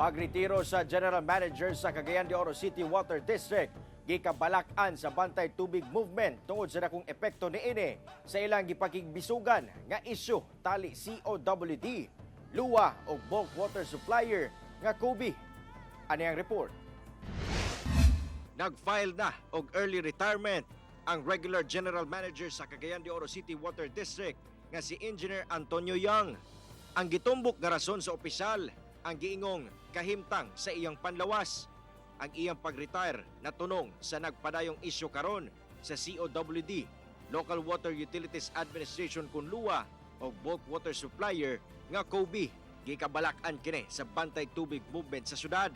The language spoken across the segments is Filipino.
Pagretiro sa General Manager sa Cagayan de Oro City Water District, gikabalak-an sa Bantay Tubig Movement tungod sa dakong epekto niini sa ilang gipakigbisugan nga isyu tali COWD, luwa o bulk water supplier nga Kobe. Ani ang report. Nag-file na og early retirement ang regular General Manager sa Cagayan de Oro City Water District nga si Engineer Antonio Yang. Ang gitumbok nga rason sa opisyal ang giingong kahimtang sa iyang panlawas. Ang iyang pag-retire na tunong sa nagpadayong isyu karon sa COWD, Local Water Utilities Administration kunluwa o bulk water supplier nga Kobe. Gikabalak-an kini sa Bantay Tubig Movement sa syudad.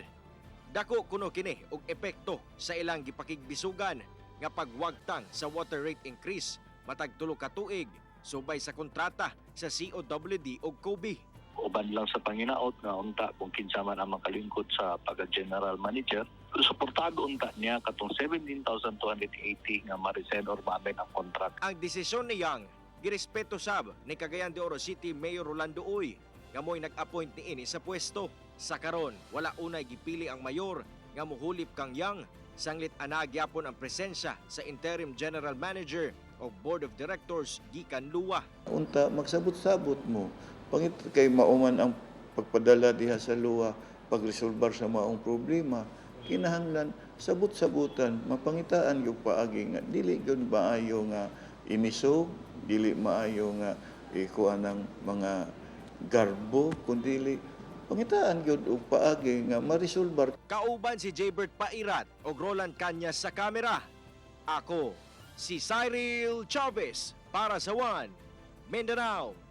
Dako kuno kini og epekto sa ilang gipakigbisugan nga pagwagtang sa water rate increase matag tulo ka tuig subay sa kontrata sa COWD o Kobe. Uban lang sa panginaot nga unta kung kinsa man ang makalingkod sa pagka-general manager, suportado unta niya katong 17,280 nga ma-resign or ma-amend ang contract. Ang desisyon ni Yang girespeto sab ni Cagayan de Oro City Mayor Rolando Uy nga mo'y nag-appoint niini sa pwesto. Sa karon, wala unay gipili ang mayor nga muhulip kang Yang, sanglit ana gyapon ang presensya sa interim general manager o board of directors gikan luwa. Unta magsabot-sabot mo pangit kay mauman ang pagpadala diha sa luwa pagresolbar sa maong problema, kinahanglan sabot-sabutan mapangitaan yung paagi nga dili gyud maayo nga imisog, dili maayo nga ikuan ng mga garbo, kundi pangitaan gyud og paagi nga maresolbar. Kauban si Jaybert Pairat o Roland Cañas sa kamera. Ako si Cyril Chavez para sa One Mindanao